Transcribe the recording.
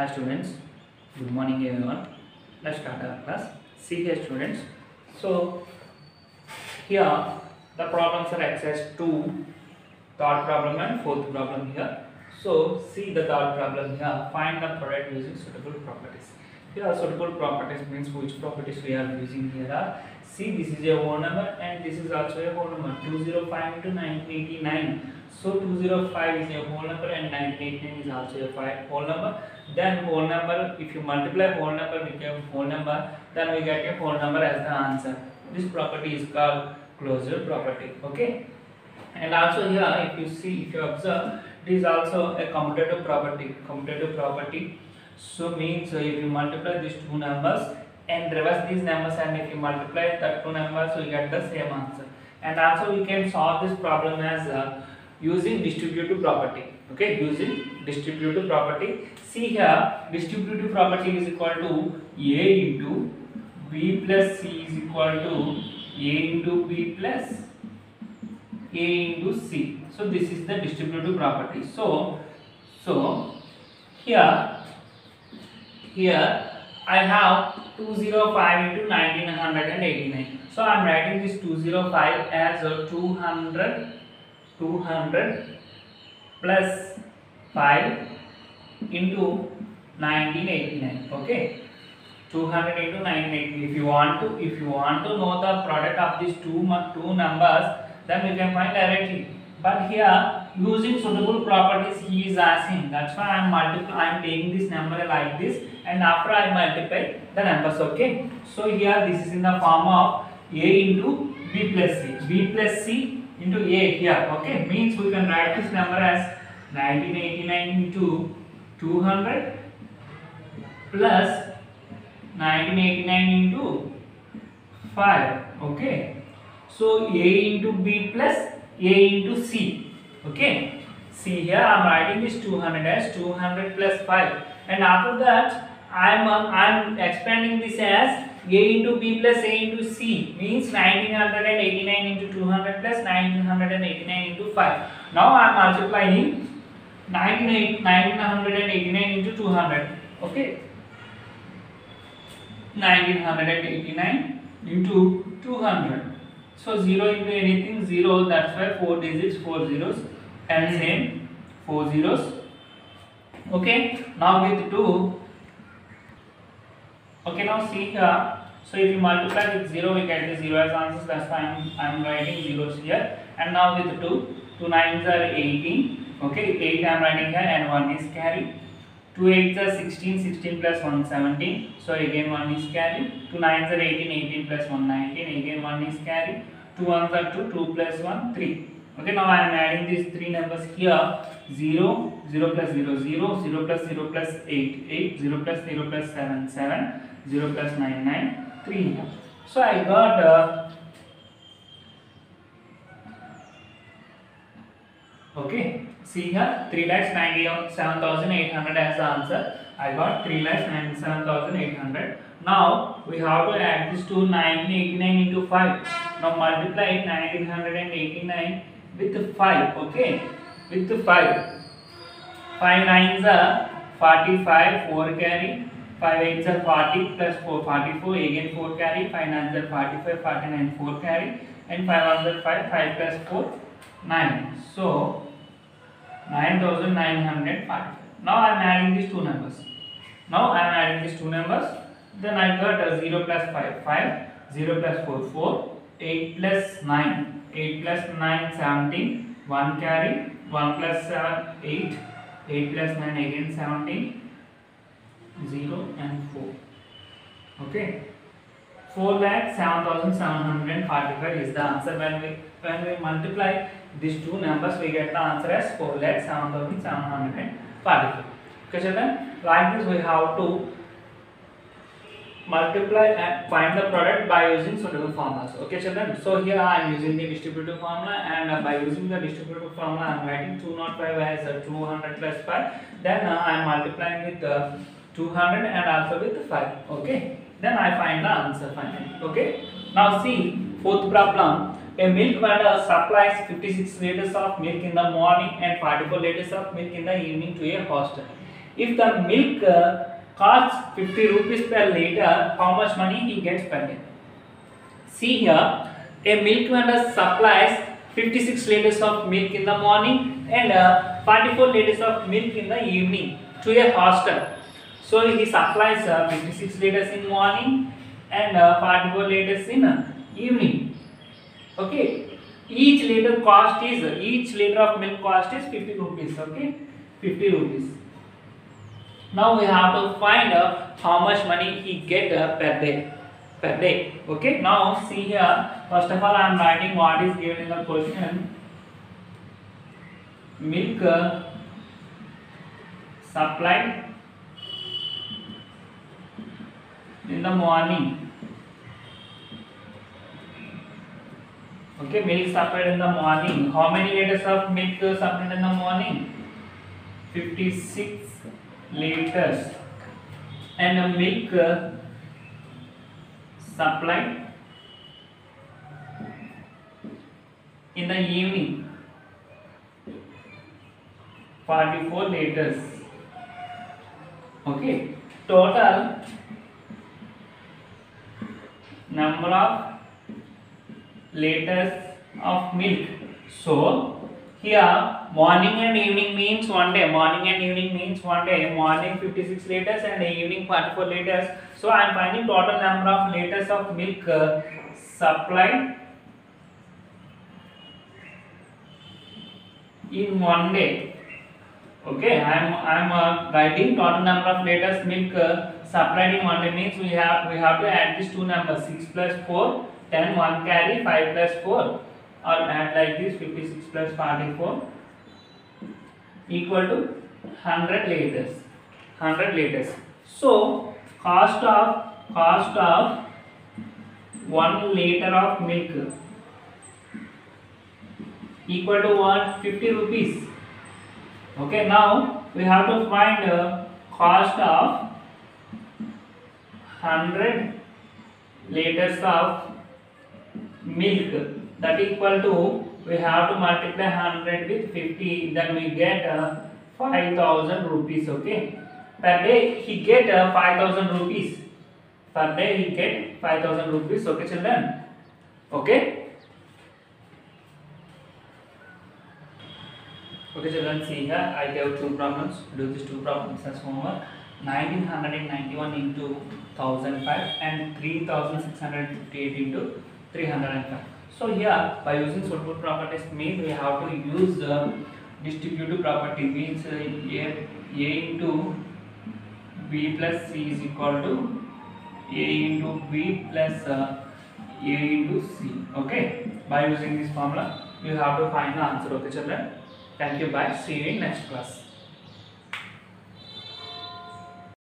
Hi students, good morning everyone. Let's start our class. See here students. So here the problems are exercise 2, third problem and fourth problem here. So see the third problem here. Find the product using suitable properties. Here suitable properties means which properties we are using here are. See, this is a whole number and this is also a whole number. 205 into 1989. So 205 is a whole number and 1989 is also a whole number. Then whole number, if you multiply whole number with a whole number, then we get a whole number as the answer. This property is called closure property. Okay. And also here, if you see, if you observe, it is also a commutative property. Commutative property. So means if you multiply these two numbers and reverse these numbers, and if you multiply the two numbers, we get the same answer. And also we can solve this problem as using distributive property. Okay, using distributive property. See here, distributive property is equal to A into B plus C is equal to A into B plus A into C. So this is the distributive property. So here I have 205 into 1989. So I am writing this 205 as a 200 plus 5 into 1989. Okay, 200 into 1989. If you want to know the product of these two numbers, then we can find directly. But here, using suitable properties, he is asking. That's why I am taking this number like this, and after I multiply the numbers. Okay. So here this is in the form of A into B plus C. B plus C into A here. Okay. Means we can write this number as 1989 into 200 plus 1989 into 5. Okay. So A into B plus A into C. Okay. See here I am writing this 200 as 200 plus 5, and after that I am expanding this as A into B plus A into C, means 1989 into 200 plus 1989 into 5. Now I am multiplying 1989 into 200. Okay. 1989 into 200. So 0 into anything 0, that's why 4 digits, 4 zeros, and same 4 zeros. Okay, now with 2. Okay, now see here. So if you multiply with 0, we get the 0 as answers. That's why I am writing zeros here. And now with 2 9s are 18. Okay, 8 I am writing here, and 1 is carry. 2 8s are 16, 16 plus 1 17. So again 1 is carry. 2 9s are 18, 18 plus 1 19. Again 1 is carry. 2 1s are 2, 2 plus 1 3. Okay, now I am adding these three numbers here. 0, 0 plus 0, 0, 0 plus 0 plus 8, 8, 0 plus 0 plus 7, 7, 0 plus 9, 9, 3. So I got okay, see here 3,97,800 as the answer. I got 3,97,800. Now we have to add this to 1989 into 5. Now multiply 1989 with 5. Okay, with 5. 5 9s are 45, 4 carry. 5 8s are 40 plus 4, 44. Again 4 carry. 5 9s are 45, 49, 4 carry. And 5 1s are 5, 5 plus 4, 9. So 9,905. Now I am adding these two numbers. Then I got a 0 plus 5, 5, 0 plus 4, 4, 8 plus 9, 8 plus 9, 17, 1 carry, 1 plus 7, 8, 8 plus 9 again 17, 0 and 4. Okay. 4,07,745 is the answer. When we multiply these two numbers, we get the answer as 4,07,745. Okay, children. Like this, we have to multiply and find the product by using suitable formulas. Okay, children. So here I am using the distributive formula, and by using the distributive formula, I am writing 205 as 200 plus 5. Then I am multiplying with 200 and also with 5. Okay. Then I find the answer finally. Okay. Now see, fourth problem. A milk vendor supplies 56 liters of milk in the morning and 44 liters of milk in the evening to a hostel. If the milk costs 50 rupees per liter, how much money he gets per day? See here, a milk vendor supplies 56 liters of milk in the morning and 44 liters of milk in the evening to a hostel. So he supplies 56 liters in morning and 44 liters in evening. Okay, each liter of milk cost is 50 rupees. Okay, 50 rupees. Now we have to find how much money he get per day. Okay, now see here, first of all I am writing what is given in the question. Milk supplied in the morning. Okay, milk supplied in the morning. How many liters of milk supplied in the morning? 56 liters. And the milk supplied in the evening, 44 liters. Okay, total number of liters of milk. So here morning and evening means one day. Morning 56 liters and evening 44 liters. So I am finding total number of liters of milk supplied in one day. Okay, I am writing total number of liters milk supplied in one day means we have to add these two numbers, 6 plus 4, 10, 1 carry, 5 plus 4, or add like this, 56 plus 44 equal to 100 liters. 100 liters. So cost of 1 liter of milk equal to what? 50 rupees. Okay, now we have to find cost of 100 liters of milk, that equal to, we have to multiply 100 with 50, then we get 5,000 rupees. Okay, per day he get 5,000 rupees. Per day he get 5,000 rupees. Okay children. Okay. Okay children, see here I gave two problems. Do these two problems as homework. 1991 into 1005 and 3658 into 305. So here by using suitable properties means we have to use the distributive property, means A into B plus C is equal to A into B plus A into C. Okay, by using this formula you have to find the answer. Okay children, thank you, bye, see you in next class.